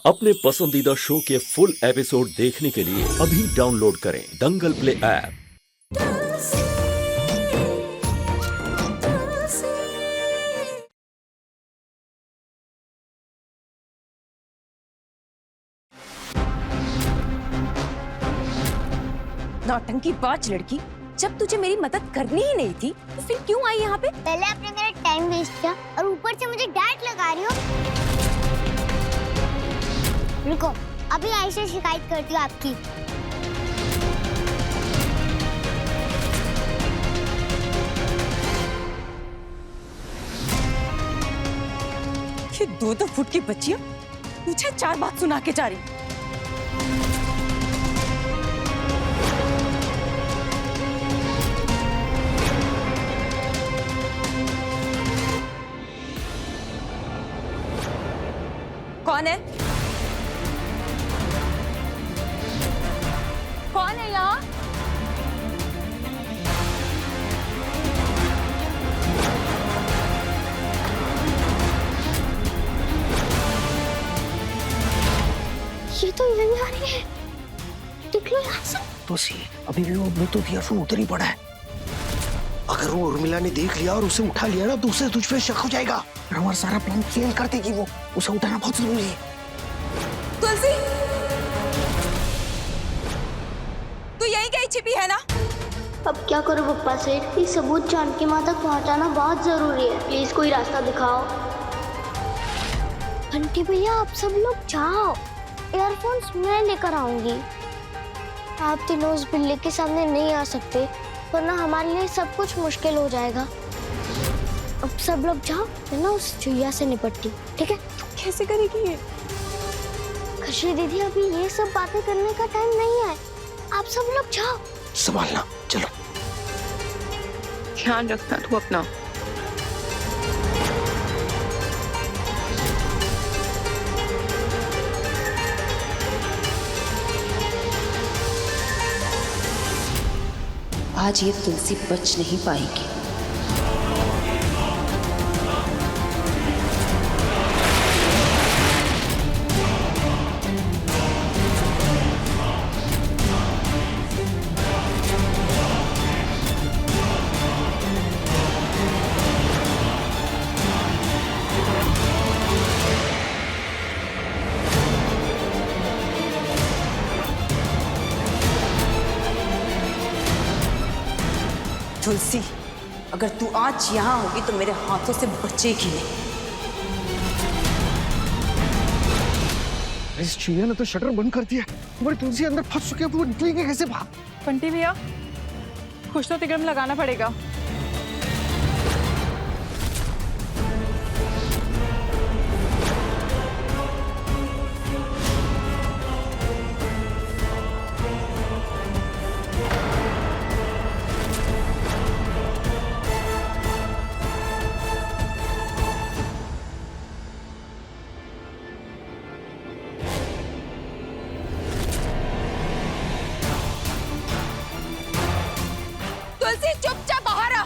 अपने पसंदीदा शो के फुल एपिसोड देखने के लिए अभी डाउनलोड करें दंगल प्ले ऐप। नौटंकी बाज लड़की, जब तुझे मेरी मदद करनी ही नहीं थी तो फिर क्यों आई यहाँ पे? पहले आपने मेरा टाइम वेस्ट किया और ऊपर से मुझे डांट लगा रही हो। रुको, अभी आयशा शिकायत करती हूँ आपकी। ये 2-2 फुट की बच्चियां मुझे 4 बात सुना के जा रही। कौन है? कौन है यहाँ? ये तो यही आ रही है। देख लो यहाँ से। तो सी अभी भी वो ब्लूटूथ ईयरफोन उधर ही पड़ा है। अगर वो उर्मिला ने देख लिया और उसे उठा लिया ना तो उसे तुझ पे शक हो जाएगा। फिर हमारा सारा प्लान फेल कर देगी वो। उसे उठाना बहुत जरूरी है। तुलसी, तू यहीं कहीं छिपी है ना? अब क्या करो पप्पा से? ये सबूत जानकी माँ तक पहुँचाना बहुत जरूरी है। प्लीज कोई रास्ता दिखाओ। आंटी भैया, आप सब लोग जाओ। ईयरफोन्स मैं लेकर आऊंगी। आप तीनों उस बिल्ली के सामने नहीं आ सकते, वरना हमारे लिए सब कुछ मुश्किल हो जाएगा। अब सब लोग जाओ, मैं ना उस चुहिया से निपटती। ठीक है? कैसे करेगी ये? खुशी दीदी, अभी ये सब बातें करने का टाइम नहीं है। आप सब लोग जाओ। संभालना, चलो। ध्यान रखना तू अपना। आज ये तुलसी बच नहीं पाएगी। तुलसी, अगर तू आज यहाँ होगी तो मेरे हाथों से बचेगी नहीं। इस चुहिया ने तो शटर बंद कर दिया। हमारी तुलसी अंदर फंस चुके हैं, वो निकलेंगे कैसे बाहर? बंटी भैया, कुछ तो तिगड़म लगाना पड़ेगा। तुलसी, चुपचाप बाहर आ।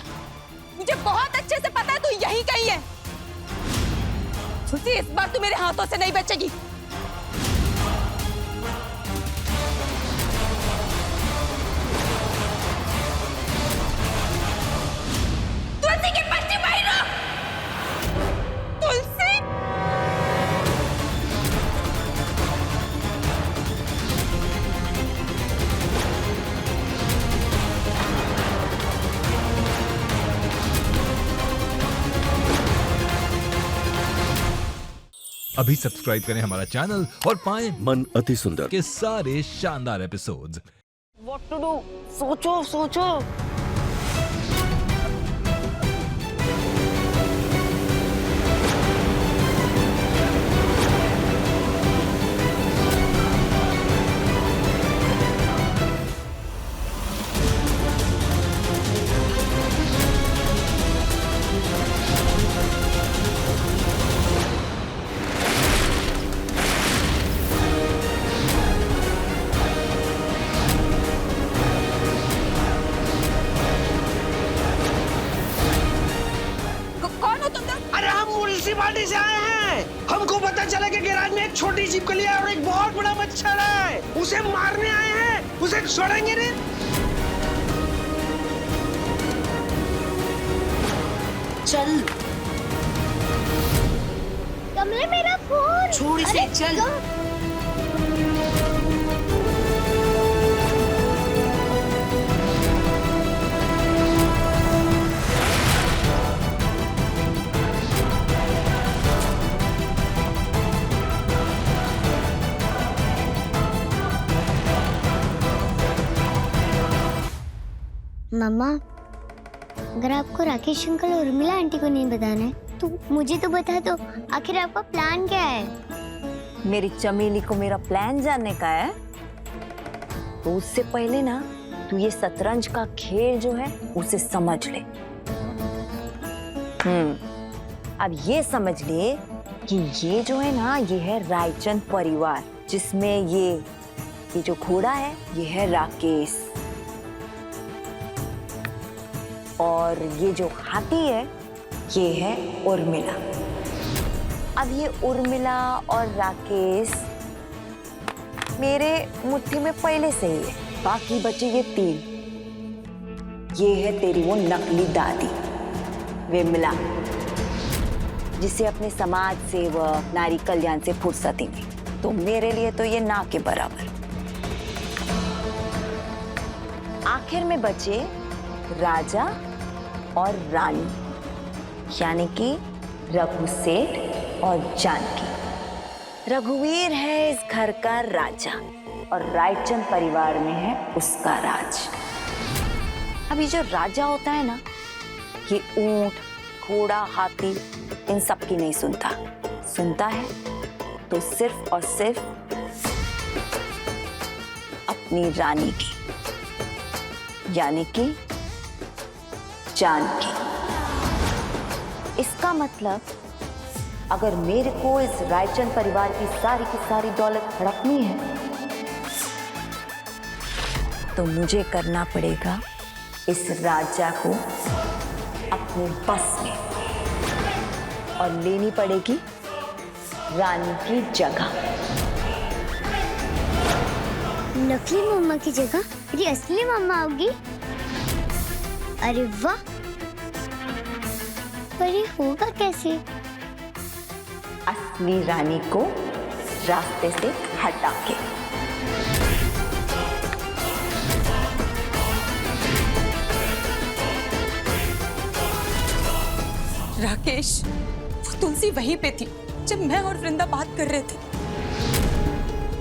मुझे बहुत अच्छे से पता है तू यहीं कहीं है। तुलसी, इस बार तू मेरे हाथों से नहीं बचेगी। तुलसी की बच्ची बाहर आ। तुलसी, अभी सब्सक्राइब करें हमारा चैनल और पाएं मन अति सुंदर के सारे शानदार एपिसोड्स। What to do? सोचो सोचो। एक छोटी छिपकली है और एक बहुत बड़ा मच्छर है। उसे मारने आए हैं, उसे छोड़ेंगे नहीं। चल कमले मेरा फोन छोड़ इसे, अरे, चल। मम्मा, अगर आपको राकेश अंकल और उर्मिला आंटी को नहीं बताना है तो मुझे तो बता दो। आखिर आपका प्लान क्या है? मेरी चमेली को मेरा प्लान जानने का है, तो उससे पहले ना तू ये शतरंज का खेल जो है उसे समझ ले। अब ये समझ ले कि ये जो है ना, ये है रायचंद परिवार, जिसमें ये जो घोड़ा है ये है राकेश, और ये जो हाथी है ये है उर्मिला। अब ये उर्मिला और राकेश मेरे मुट्ठी में पहले से ही है, बाकी बचे ये तीन। ये है तेरी वो नकली दादी विमला, जिसे अपने समाज सेवक नारी कल्याण से फुर्सत ही नहीं, तो मेरे लिए तो ये ना के बराबर। आखिर में बचे राजा और रानी, यानी कि रघु सेठ और जानकी। रघुवीर है इस घर का राजा और रायचंद परिवार में है उसका राज। अब ये जो राजा होता है ना, ये ऊंट, घोड़ा, हाथी इन सब की नहीं सुनता। सुनता है तो सिर्फ और सिर्फ अपनी रानी की, यानी कि जानकी। इसका मतलब अगर मेरे को इस रायचंद परिवार की सारी दौलत हड़पनी है तो मुझे करना पड़ेगा इस राजा को अपने बस में, और लेनी पड़ेगी रानी की जगह। नकली मम्मा की जगह मेरी असली मम्मा होगी। अरे वाह, पर ये होगा कैसे? असली रानी को रास्ते से हटा के। राकेश, वो तुलसी वहीं पे थी जब मैं और वृंदा बात कर रहे थे।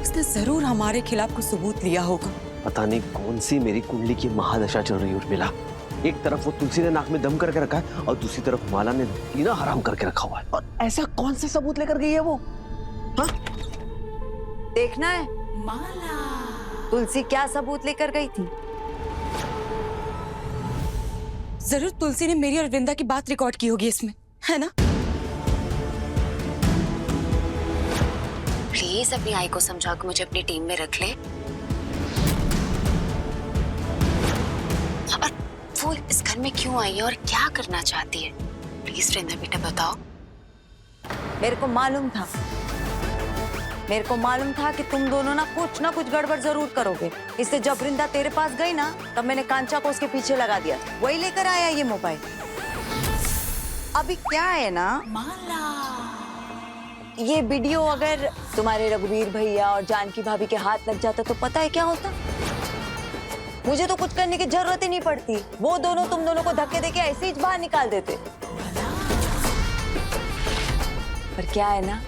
उसने जरूर हमारे खिलाफ कुछ सबूत लिया होगा। पता नहीं कौन सी मेरी कुंडली की महादशा चल रही है उर्मिला। एक तरफ वो तुलसी ने नाक में दम करके रखा है और दूसरी तरफ माला ने पीना हराम करके रखा हुआ है। और ऐसा कौन सा सबूत लेकर गई है वो? हाँ? देखना है माला तुलसी क्या सबूत लेकर गई थी। जरूर तुलसी ने मेरी और वृंदा की बात रिकॉर्ड की होगी इसमें, है ना? प्लीज अपनी आई को समझा के मुझे अपनी टीम में रख ले। और वो इस घर में क्यों आई है और क्या करना चाहती है? प्लीज वृंदा बेटा बताओ। मेरे को मालूम था कि तुम दोनों ना कुछ गड़बड़ जरूर करोगे। इससे जब वृंदा तेरे पास गई ना, तब मैंने कांचा को उसके पीछे लगा दिया। वही लेकर आया ये मोबाइल। अभी क्या है ना, ये वीडियो अगर तुम्हारे रघुवीर भैया और जानकी भाभी के हाथ लग जाता तो पता है क्या होता? मुझे तो कुछ करने की जरूरत ही नहीं पड़ती। वो दोनों तुम दोनों को धक्के देके ऐसे ही बाहर निकाल देते। पर क्या है ना,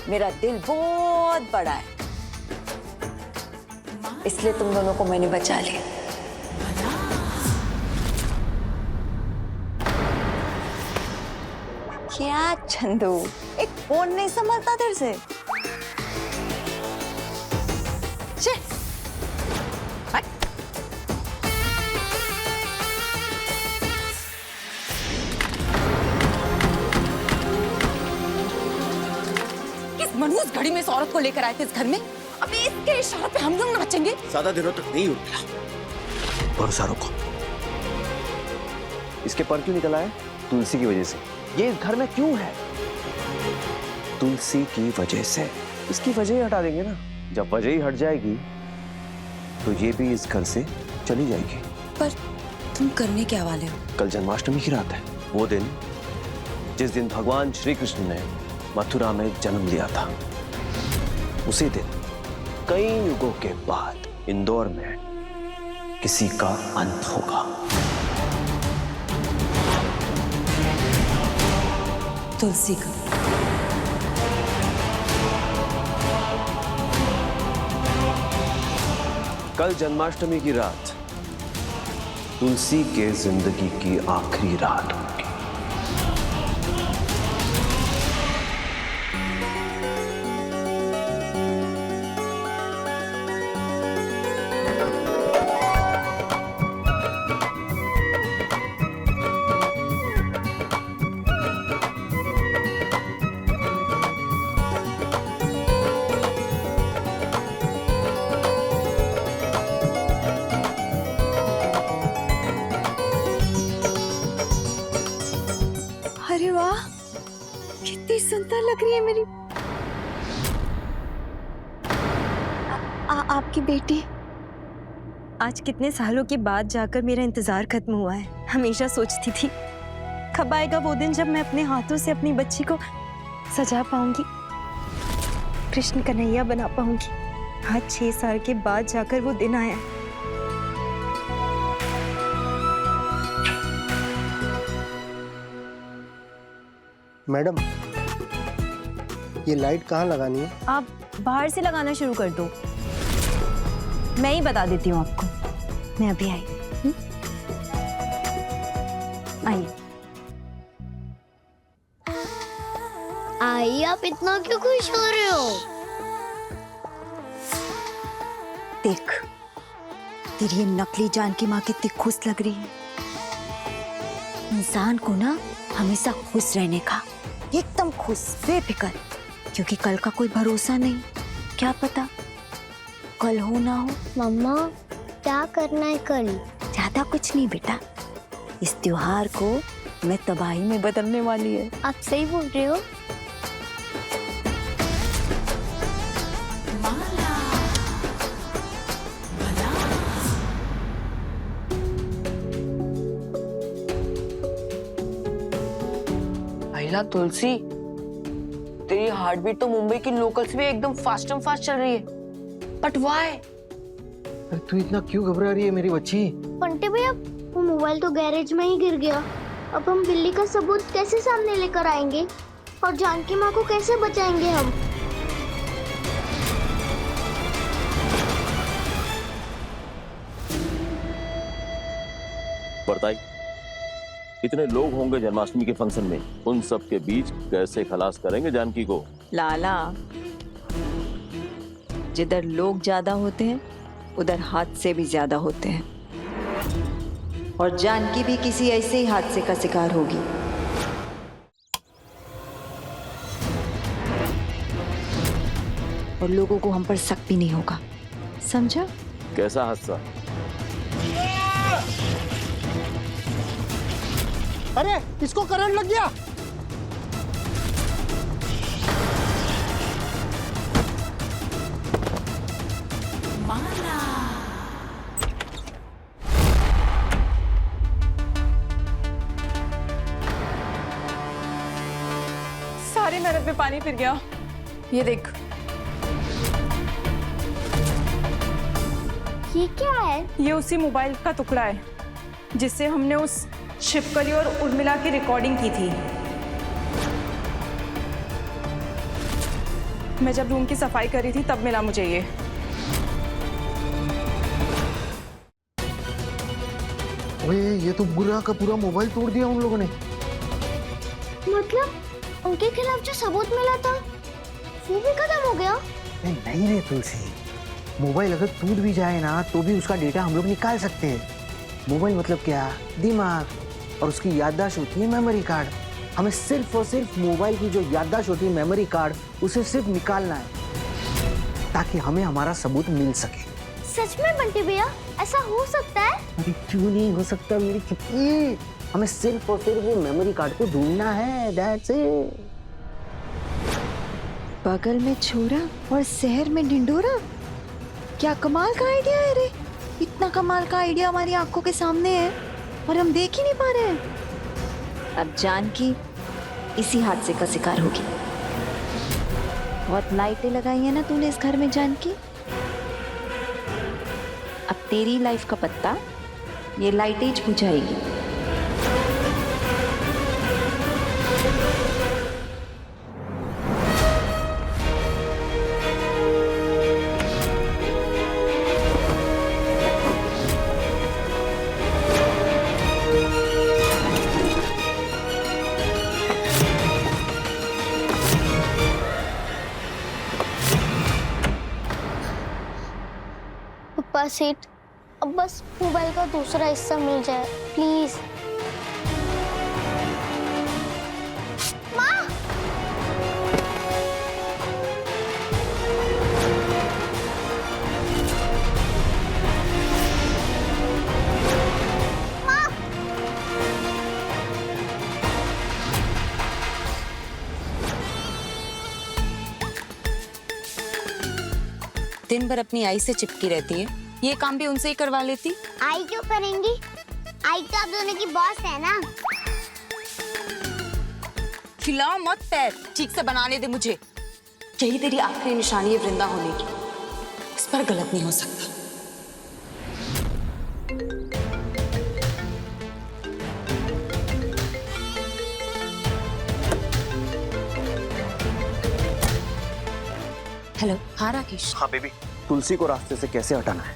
मेरा दिल बहुत बड़ा है, इसलिए तुम दोनों को मैंने बचा लिया। क्या चंदू, एक फोन नहीं संभलता तेरे से? किस मनहूस घड़ी में इस औरत को लेकर आए थे इस घर में? अभी इसके इशारे पे हम लोग न बचेंगे। ज्यादा दिनों तक नहीं उठा। भरोसा रखो। इसके पर क्यों निकला है? तुलसी की वजह से। ये इस घर में क्यों है? तुलसी की वजह से। इसकी वजह ही हटा देंगे ना। जब वजह ही हट जाएगी तो ये भी इस घर से चली जाएगी। पर तुम करने क्या वाले हो? कल जन्माष्टमी की रात है, वो दिन जिस दिन भगवान श्री कृष्ण ने मथुरा में जन्म लिया था। उसी दिन कई युगों के बाद इंदौर में किसी का अंत होगा। तुलसी का। कल जन्माष्टमी की रात तुलसी के जिंदगी की आखिरी रात होगी। अरे वाह, कितनी सुंदर लग रही है मेरी आपकी बेटी। आज कितने सालों के बाद जाकर मेरा इंतजार खत्म हुआ है। हमेशा सोचती थी कब आएगा वो दिन जब मैं अपने हाथों से अपनी बच्ची को सजा पाऊंगी, कृष्ण कन्हैया बना पाऊंगी। आज 6 साल के बाद जाकर वो दिन आया। मैडम, ये लाइट कहाँ लगानी है? आप बाहर से लगाना शुरू कर दो, मैं ही बता देती हूँ आपको। मैं अभी आई। आइए। आई, आप इतना क्यों खुश हो रहे हो? देख, तेरी ये नकली जान की माँ कितनी खुश लग रही है। इंसान को ना हमेशा खुश रहने का, एकदम खुश, बेफिक्र, क्योंकि कल का कोई भरोसा नहीं। क्या पता कल हो ना हो। मम्मा, क्या करना है कल? ज्यादा कुछ नहीं बेटा, इस त्योहार को मैं तबाही में बदलने वाली है। आप सही बोल रहे हो। महिला तुलसी, तेरी हार्ट बीट तो मुंबई की लोकल से भी एकदम फास्ट एंड फास्ट चल रही है। But why? तू इतना क्यों घबरा रही है मेरी बच्ची? बंटी भैया, वो मोबाइल तो गैरेज में ही गिर गया। अब हम बिल्ली का सबूत कैसे सामने लेकर आएंगे और जानकी माँ को कैसे बचाएंगे हम? बताइए, कितने लोग होंगे जन्माष्टमी के फंक्शन में? उन सब के बीच कैसे खलास करेंगे जानकी को? लाला, जिधर लोग ज्यादा होते हैं उधर हादसे भी ज्यादा होते हैं, और जानकी भी किसी ऐसे ही हादसे का शिकार होगी। और लोगों को हम पर शक भी नहीं होगा, समझा? कैसा हादसा? अरे, इसको करंट लग गया। सारी मेहनत में पानी फिर गया। ये देख। ये क्या है? ये उसी मोबाइल का टुकड़ा है जिससे हमने उस शिवकली और उर्मिला की रिकॉर्डिंग की थी। मैं जब रूम की सफाई कर रही थी तब मिला मुझे ये। ओए, ये तो पूरा का पूरा मोबाइल तोड़ दिया उन लोगों ने। मतलब उनके खिलाफ जो सबूत मिला था वो भी खत्म हो गया? नहीं रे तुलसी, मोबाइल अगर टूट भी जाए ना तो भी उसका डेटा हम लोग निकाल सकते हैं। मोबाइल मतलब क्या? दिमाग, और उसकी याददाश्त होती है मेमोरी कार्ड। हमें सिर्फ और सिर्फ मोबाइल की जो याददाश्त होती है मेमोरी कार्ड, उसे सिर्फ निकालना है ताकि हमें हमारा सबूत मिल सके। सच में बंटी भैया, ऐसा हो सकता है? अरे क्यों नहीं हो सकता मेरी चिट्ठी? हमें सिर्फ और सिर्फ वो मेमोरी कार्ड को ढूंढना है, दैट्स इट। बगल में छोरा और शहर में ढिंडोरा, क्या कमाल का आइडिया है रे। इतना कमाल का आइडिया हमारी आंखों के सामने है और हम देख ही नहीं पा रहे हैं। अब जानकी इसी हादसे का शिकार होगी। बहुत लाइटें लगाई है ना तूने इस घर में जानकी। अब तेरी लाइफ का पत्ता ये लाइटें ही बुझाएगी। पप्पा सेठ, अब बस मोबाइल का दूसरा हिस्सा मिल जाए प्लीज। माँ! माँ! दिन भर अपनी आई से चिपकी रहती है, ये काम भी उनसे ही करवा लेती। आई क्यों करेंगी? आई तो आप दोनों की बॉस है ना। खिलाओ मत पैर, ठीक से बनाने दे मुझे। यही तेरी आखिरी निशानी है वृंदा होने की, इस पर गलत नहीं हो सकता। हेलो। हाँ राकेश। हाँ बेबी, तुलसी को रास्ते से कैसे हटाना है,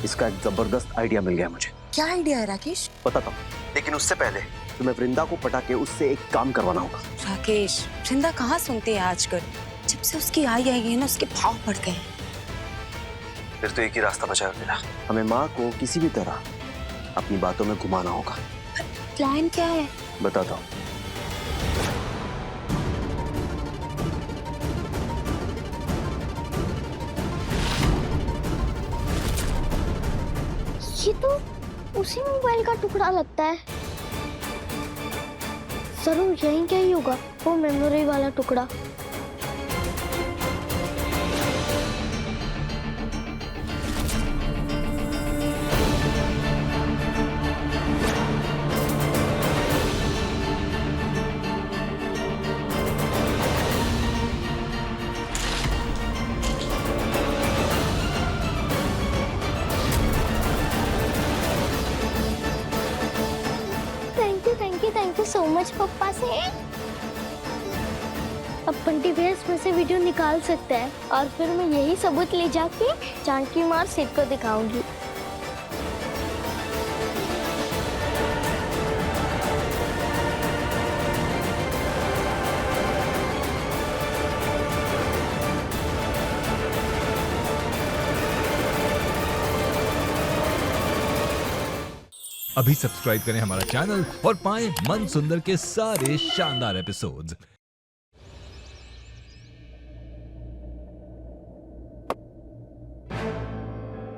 इसका एक जबरदस्त आइडिया मिल गया मुझे। क्या आइडिया है राकेश? बताता हूँ, लेकिन उससे पहले तुम्हें वृंदा को पटा के उससे एक काम करवाना होगा। राकेश, वृंदा कहाँ सुनते हैं आजकल। जब से उसकी आई है ना, उसके भाव बढ़ गए। फिर तो एक ही रास्ता बचा है मेरा, हमें माँ को किसी भी तरह अपनी बातों में घुमाना होगा। प्लान क्या है? बताता हूँ। ये तो उसी मोबाइल का टुकड़ा लगता है। जरूर यहीं क्या ही होगा, वो मेमोरी वाला टुकड़ा। थैंक यू सो मच पप्पा से। अब बंटी भैया इसमें से वीडियो निकाल सकता है और फिर मैं यही सबूत ले जाके जानकी मार सेठ को दिखाऊंगी। अभी सब्सक्राइब करें हमारा चैनल और पाएं मन सुंदर के सारे शानदार एपिसोड्स।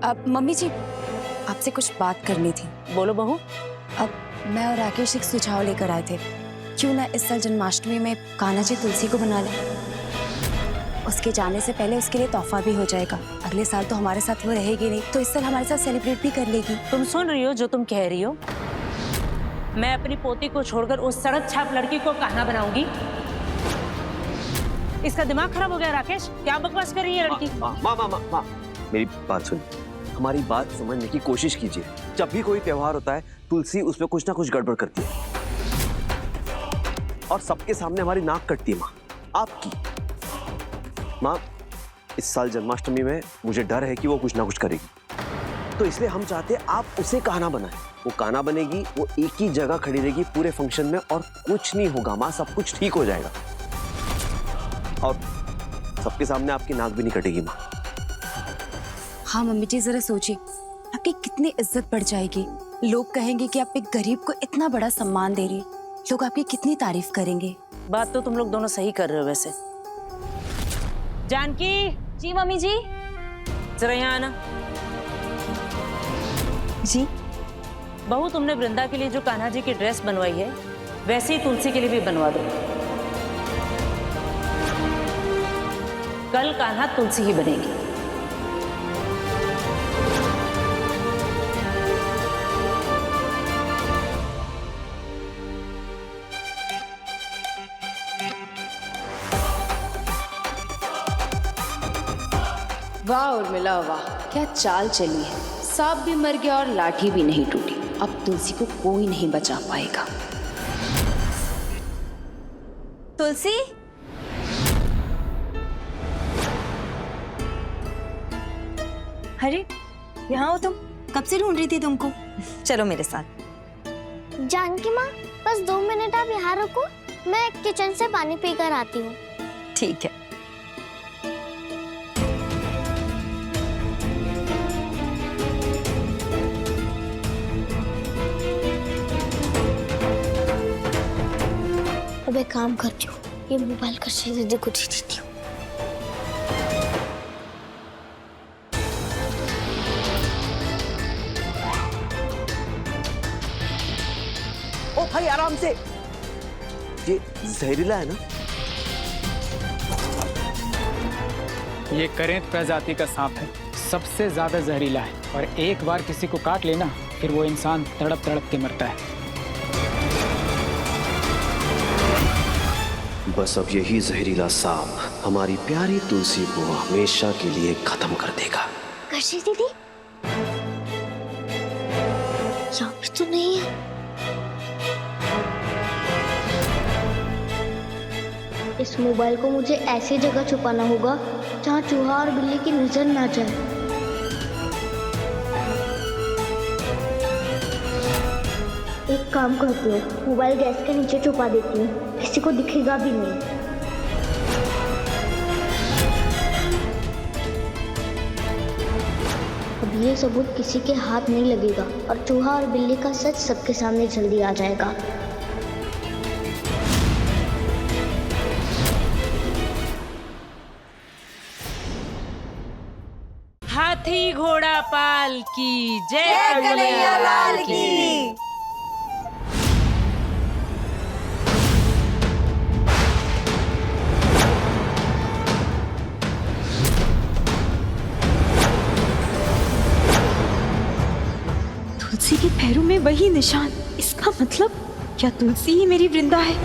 अब मम्मी जी, आपसे कुछ बात करनी थी। बोलो बहू। अब मैं और राकेश एक सुझाव लेकर आए थे, क्यों ना इस साल जन्माष्टमी में कान्हा जी तुलसी को बना लें। उसके जाने से पहले उसके लिए तोहफा भी हो जाएगा। अगले साल तो हमारे साथ वो रहेगी नहीं, तो इस साल हमारे साथ सेलिब्रेट भी कर लेगी। तुम सुन रही हो जो तुम कह रही हो? मैं अपनी पोती को छोड़कर उस सड़क छाप लड़की को कान्हा बनाऊंगी? इसका दिमाग खराब हो गया राकेश, क्या बकवास कर रही है लड़की? माँ, मेरी बात सुन, हमारी बात समझने की कोशिश कीजिए। जब भी कोई त्योहार होता है, तुलसी उसमें कुछ ना कुछ गड़बड़ करती है और सबके सामने हमारी नाक कटती है। माँ, आपकी माँ, इस साल जन्माष्टमी में मुझे डर है कि वो कुछ ना कुछ करेगी, तो इसलिए हम चाहते हैं आप उसे कान्हा बनाएं। वो कान्हा बनेगी, वो एक ही जगह खड़ी रहेगी पूरे फंक्शन में और कुछ नहीं होगा। माँ, सब कुछ ठीक हो जाएगा और सबके सामने आपकी नाक भी नहीं कटेगी। माँ, हाँ मम्मी जी, जरा सोचिए, आपकी कितनी इज्जत बढ़ जाएगी। लोग कहेंगे कि आप एक गरीब को इतना बड़ा सम्मान दे रही है। लोग आपकी कितनी तारीफ करेंगे। बात तो तुम लोग दोनों सही कर रहे हो वैसे। जानकी। जी मम्मी जी। जरा यहाँ आना। जी बहू, तुमने वृंदा के लिए जो कान्हा जी की ड्रेस बनवाई है, वैसे ही तुलसी के लिए भी बनवा दो। कल कान्हा तुलसी ही बनेगी। वाह उर्मिला वाह, क्या चाल चली है। सांप भी मर गया और लाठी भी नहीं टूटी। अब तुलसी को कोई नहीं बचा पाएगा। तुलसी, अरे यहाँ हो तुम? कब से ढूंढ रही थी तुमको। चलो मेरे साथ। जानकी माँ, बस 2 मिनट आप यहाँ रुको, मैं किचन से पानी पीकर आती हूँ। ठीक है। अब एक काम करती हूँ, ये मोबाइल का दीदी को दे देती हूँ। ओ भाई आराम से, ये जहरीला है ना? ये करेंत प्रजाति का सांप है, सबसे ज्यादा जहरीला है और एक बार किसी को काट लेना फिर वो इंसान तड़प तड़प के मरता है। बस अब यही जहरीला सांप हमारी प्यारी तुलसी को हमेशा के लिए खत्म कर देगा। कशी दीदी, यहाँ भी तो नहीं है। इस मोबाइल को मुझे ऐसी जगह छुपाना होगा जहाँ चूहा और बिल्ली की नजर ना जाए। एक काम करती हूँ, मोबाइल गैस के नीचे छुपा देती हूँ, किसी को दिखेगा भी नहीं। अब ये सबूत किसी के हाथ नहीं लगेगा और चूहा और बिल्ली का सच सबके सामने जल्दी आ जाएगा। हाथी घोड़ा पाल की जय, कन्हैया लाल की। तुलसी के पैरों में वही निशान। इसका मतलब क्या तुलसी ही मेरी वृंदा है?